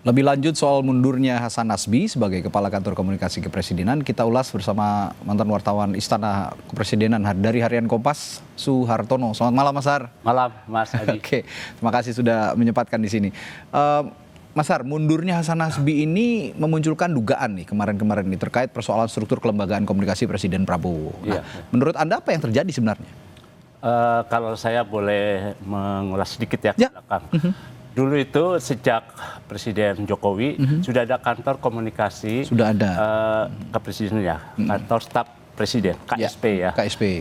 Lebih lanjut soal mundurnya Hasan Nasbi sebagai Kepala Kantor Komunikasi Kepresidenan, kita ulas bersama mantan wartawan Istana Kepresidenan dari Harian Kompas, Suhartono. Selamat malam, Mas Har. Malam, Mas Adi. Oke, terima kasih sudah menyempatkan di sini. Mas Har, mundurnya Hasan Nasbi ini memunculkan dugaan nih kemarin-kemarin ini terkait persoalan struktur kelembagaan komunikasi Presiden Prabowo. Nah, menurut Anda apa yang terjadi sebenarnya? Kalau saya boleh mengulas sedikit ya ke belakang. Dulu itu sejak Presiden Jokowi sudah ada kantor komunikasi kepresidenan ya, kantor staf presiden KSP ya. KSP.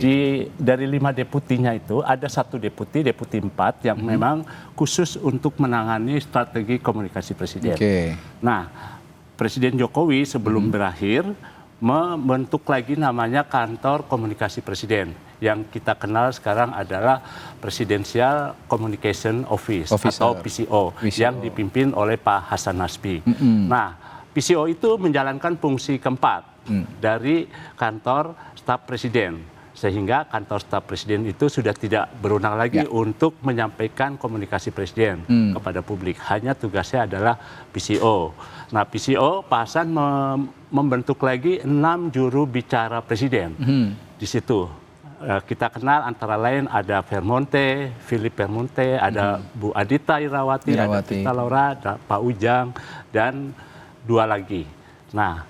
Dari 5 deputinya itu ada 1 deputi 4 yang memang khusus untuk menangani strategi komunikasi presiden. Nah, Presiden Jokowi sebelum berakhir membentuk lagi namanya kantor komunikasi presiden yang kita kenal sekarang adalah Presidential Communication Office atau PCO yang dipimpin oleh Pak Hasan Nasbi. Nah, PCO itu menjalankan fungsi keempat dari kantor staf presiden, sehingga kantor staf presiden itu sudah tidak berwenang lagi untuk menyampaikan komunikasi presiden kepada publik. Hanya tugasnya adalah PCO. Nah, PCO Pak Hasan membentuk lagi 6 juru bicara presiden di situ. Kita kenal antara lain ada Philip Vermonte, ada Bu Adita Irawati, ada Tita Laura, ada Pak Ujang, dan 2 lagi. Nah,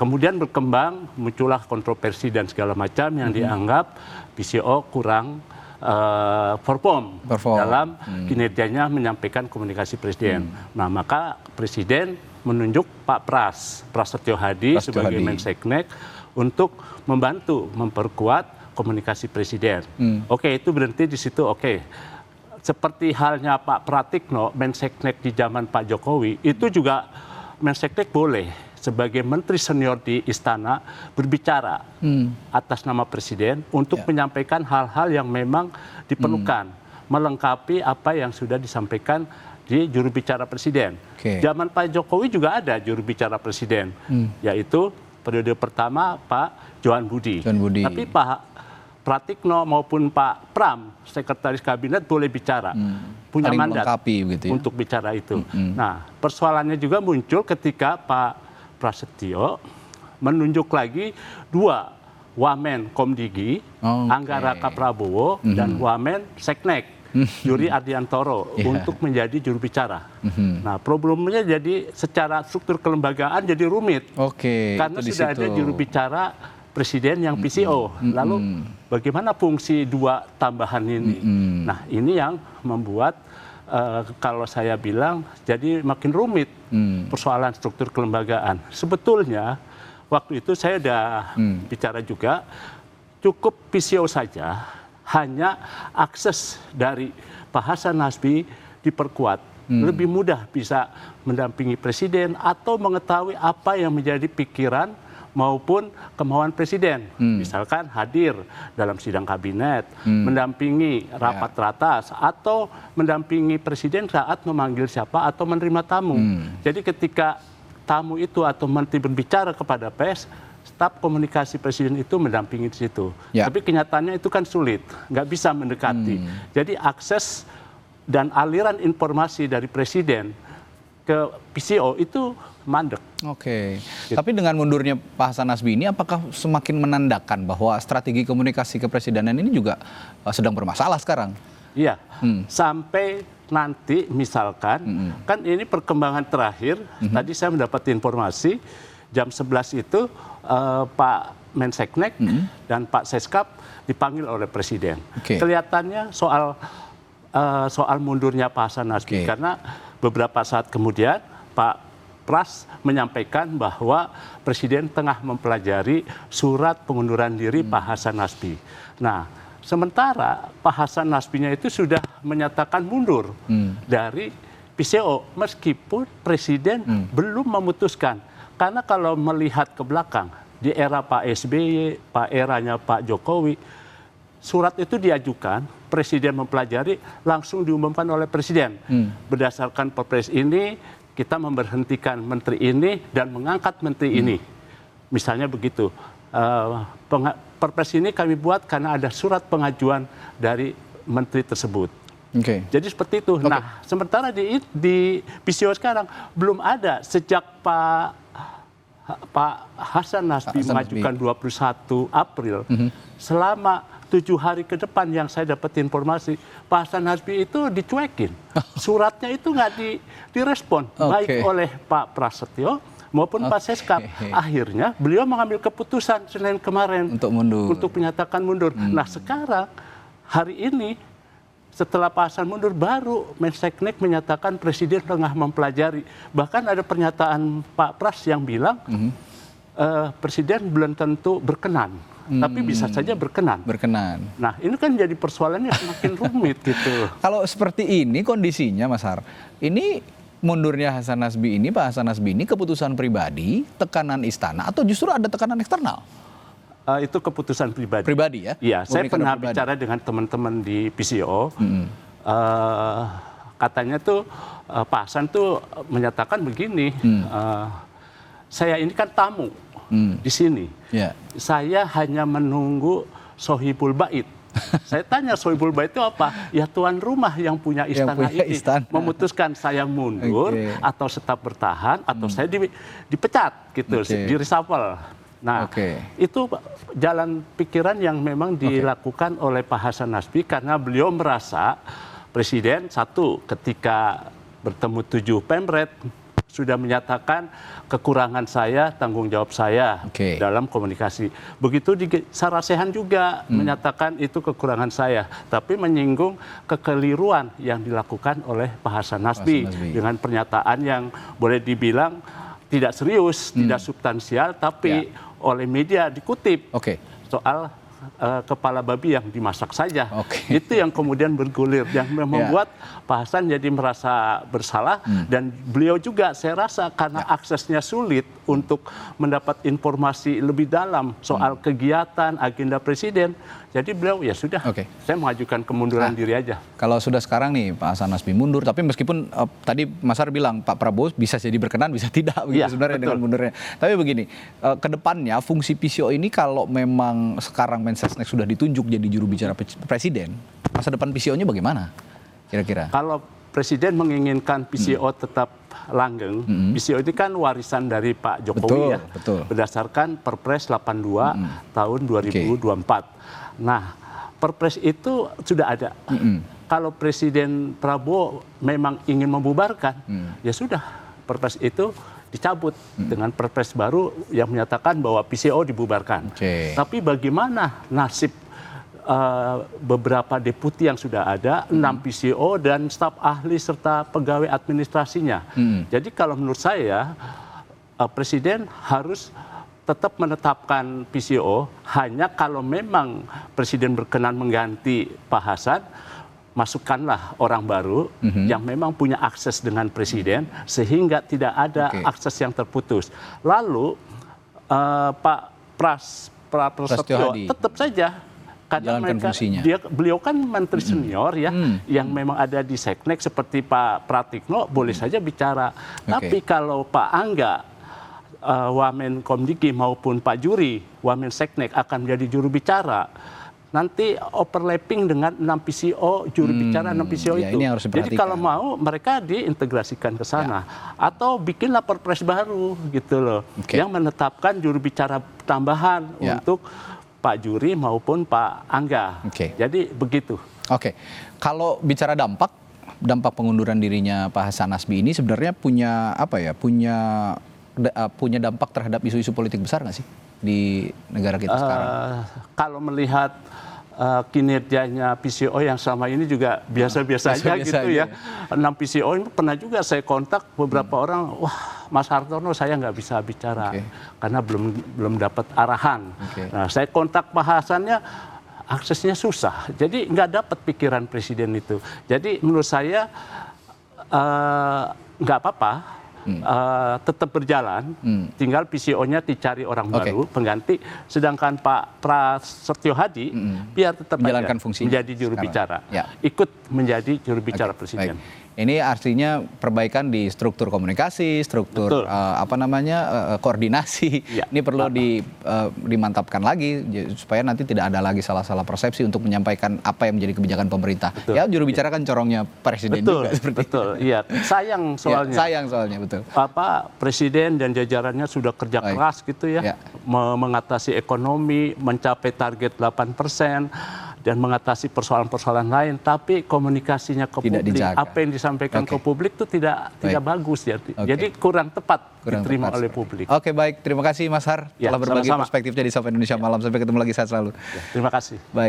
kemudian berkembang, muncullah kontroversi dan segala macam yang dianggap PCO kurang perform dalam kinerjanya menyampaikan komunikasi presiden. Nah, maka presiden menunjuk Pak Prasetyo Hadi sebagai Menseknek untuk membantu memperkuat komunikasi presiden. Oke, itu berhenti di situ. Oke. Seperti halnya Pak Pratikno, Menseknek di zaman Pak Jokowi, itu juga Menseknek boleh sebagai menteri senior di istana berbicara atas nama presiden untuk menyampaikan hal-hal yang memang diperlukan, melengkapi apa yang sudah disampaikan di juru bicara presiden. Zaman Pak Jokowi juga ada juru bicara presiden, yaitu periode pertama Pak Johan Budi. Tapi Pak Pratikno maupun Pak Pram, sekretaris kabinet boleh bicara, punya mandat untuk bicara itu. Nah, persoalannya juga muncul ketika Pak Prasetyo menunjuk lagi 2 Wamen Komdigi, Anggara Prabowo, dan Wamen Seknek, Yuri Ardiantoro, untuk menjadi juru bicara. Nah, problemnya jadi secara struktur kelembagaan jadi rumit. Karena sudah ada juru bicara presiden yang PCO. Lalu bagaimana fungsi 2 tambahan ini? Nah, ini yang membuat kalau saya bilang jadi makin rumit persoalan struktur kelembagaan. Sebetulnya waktu itu saya sudah bicara juga, cukup PCO saja, hanya akses dari Pak Hasan Nasbi diperkuat. Lebih mudah bisa mendampingi presiden atau mengetahui apa yang menjadi pikiran maupun kemauan presiden. Misalkan hadir dalam sidang kabinet, mendampingi rapat teratas, atau mendampingi presiden saat memanggil siapa atau menerima tamu. Jadi ketika tamu itu atau menteri berbicara kepada pers, staf komunikasi presiden itu mendampingi di situ. Tapi kenyataannya itu kan sulit, nggak bisa mendekati. Jadi akses dan aliran informasi dari presiden ke PCO itu mandek. Tapi dengan mundurnya Pak Hasan Nasbi ini, apakah semakin menandakan bahwa strategi komunikasi kepresidenan ini juga sedang bermasalah sekarang? Iya, sampai nanti misalkan, kan ini perkembangan terakhir, tadi saya mendapat informasi, jam 11 itu Pak Menseknek dan Pak Seskap dipanggil oleh Presiden. Kelihatannya soal mundurnya Pak Hasan Nasbi, karena beberapa saat kemudian Pak Pras menyampaikan bahwa Presiden tengah mempelajari surat pengunduran diri Pak Hasan Nasbi. Nah, sementara Pak Hasan Nasbinya itu sudah menyatakan mundur dari PCO, meskipun Presiden belum memutuskan. Karena kalau melihat ke belakang, di era Pak SBY, eranya Pak Jokowi, surat itu diajukan, Presiden mempelajari, langsung diumumkan oleh Presiden. Berdasarkan Perpres ini, kita memberhentikan menteri ini dan mengangkat menteri ini. Misalnya begitu. Perpres ini kami buat karena ada surat pengajuan dari menteri tersebut. Jadi seperti itu. Nah, sementara di PCO sekarang belum ada sejak Pak Hasan Nasbi mengajukan 21 April. Selama 7 hari ke depan yang saya dapat informasi, Pak Hasan Nasbi itu dicuekin. Suratnya itu nggak direspon, baik oleh Pak Prasetyo maupun Pak Seskap. Akhirnya beliau mengambil keputusan Senin kemarin untuk menyatakan mundur. Nah sekarang, hari ini, setelah Pak Hasan mundur, baru Menseknek menyatakan Presiden tengah mempelajari. Bahkan ada pernyataan Pak Pras yang bilang Presiden belum tentu berkenan, tapi bisa saja berkenan. Nah ini kan jadi persoalannya semakin rumit gitu. Kalau seperti ini kondisinya Mas Har, ini mundurnya Hasan Nasbi ini, Pak Hasan Nasbi ini keputusan pribadi, tekanan istana, atau justru ada tekanan eksternal? Itu keputusan pribadi. Pribadi ya? Iya, saya pernah bicara dengan teman-teman di PCO. Katanya tuh Pak Hasan tuh menyatakan begini, saya ini kan tamu di sini. Saya hanya menunggu Sohibul Bait. Saya tanya Sohibul Bait itu apa? Ya tuan rumah yang punya istana ini memutuskan saya mundur atau tetap bertahan atau saya dipecat gitu, di reshuffle. Nah, itu jalan pikiran yang memang dilakukan oleh Pak Hasan Nasbi karena beliau merasa Presiden satu ketika bertemu 7 Pemret sudah menyatakan kekurangan saya, tanggung jawab saya dalam komunikasi. Begitu di Sarasehan juga menyatakan itu kekurangan saya, tapi menyinggung kekeliruan yang dilakukan oleh Pak Hasan Nasbi dengan pernyataan yang boleh dibilang tidak serius, tidak substansial, tapi oleh media dikutip soal kepala babi yang dimasak saja. Itu yang kemudian bergulir, yang membuat Pak Hasan jadi merasa bersalah dan beliau juga saya rasa karena aksesnya sulit untuk mendapat informasi lebih dalam soal kegiatan agenda Presiden. Jadi beliau ya sudah, saya mengajukan kemunduran diri aja. Kalau sudah sekarang nih Pak Hasan Nasbi mundur, tapi meskipun tadi Mas Har bilang Pak Prabowo bisa jadi berkenan, bisa tidak begitu sebenarnya dengan mundurnya. Tapi begini, ke depannya fungsi PCO ini kalau memang sekarang Mensesnek sudah ditunjuk jadi juru bicara Presiden, masa depan PCO-nya bagaimana kira-kira? Kalau Presiden menginginkan PCO tetap langgeng, PCO ini kan warisan dari Pak Jokowi berdasarkan Perpres 82 tahun 2024. Nah, Perpres itu sudah ada. Kalau Presiden Prabowo memang ingin membubarkan, ya sudah, Perpres itu dicabut dengan Perpres baru yang menyatakan bahwa PCO dibubarkan. Tapi bagaimana nasib beberapa deputi yang sudah ada, 6 PCO dan staf ahli serta pegawai administrasinya. Jadi kalau menurut saya, Presiden harus tetap menetapkan PCO hanya kalau memang Presiden berkenan mengganti Pak Hasan, masukkanlah orang baru yang memang punya akses dengan Presiden sehingga tidak ada akses yang terputus. Lalu Pak Prasetyo tetap saja karena beliau kan menteri senior ya, yang memang ada di Seknek seperti Pak Pratikno boleh saja bicara. Tapi kalau Pak Angga, Wamen Komdiki maupun Pak Juri, Wamen Seknek akan menjadi juru bicara, nanti overlapping dengan 6 PCO, juru bicara 6 PCO itu. Jadi kalau mau mereka diintegrasikan ke sana. Atau bikinlah Perpres baru gitu loh, yang menetapkan juru bicara tambahan untuk Pak Juri maupun Pak Angga. Jadi begitu. Kalau bicara dampak pengunduran dirinya Pak Hasan Nasbi ini sebenarnya punya punya dampak terhadap isu-isu politik besar nggak sih di negara kita sekarang? Kalau melihat kinerjanya PCO yang selama ini juga biasa-biasa aja gitu ya. 6 PCO ini pernah juga saya kontak beberapa orang, wah Mas Hartono saya nggak bisa bicara karena belum dapat arahan. Nah, saya kontak Pak Hasannya, aksesnya susah, jadi nggak dapat pikiran Presiden itu. Jadi menurut saya nggak apa-apa. Tetap berjalan, tinggal PCO-nya dicari orang baru, pengganti. Sedangkan Pak Prasetyo Hadi biar tetap menjalankan fungsinya menjadi juru bicara, ikut menjadi juru bicara Presiden. Ini artinya perbaikan di struktur komunikasi, struktur koordinasi. Ya. Ini perlu dimantapkan lagi supaya nanti tidak ada lagi salah-salah persepsi untuk menyampaikan apa yang menjadi kebijakan pemerintah. Betul. Ya, juru bicara kan corongnya presiden juga seperti betul. Iya, sayang soalnya. Ya, sayang soalnya, betul. Presiden dan jajarannya sudah kerja keras gitu ya, mengatasi ekonomi, mencapai target 8%. Dan mengatasi persoalan-persoalan lain, tapi komunikasinya ke tidak publik, dijaga. apa yang disampaikan ke publik itu tidak bagus ya. Jadi kurang tepat diterima oleh publik. Oke, baik. Terima kasih Mas Har telah berbagi perspektifnya di Sapa Indonesia Malam. Sampai ketemu lagi, sehat selalu. Terima kasih. Baik.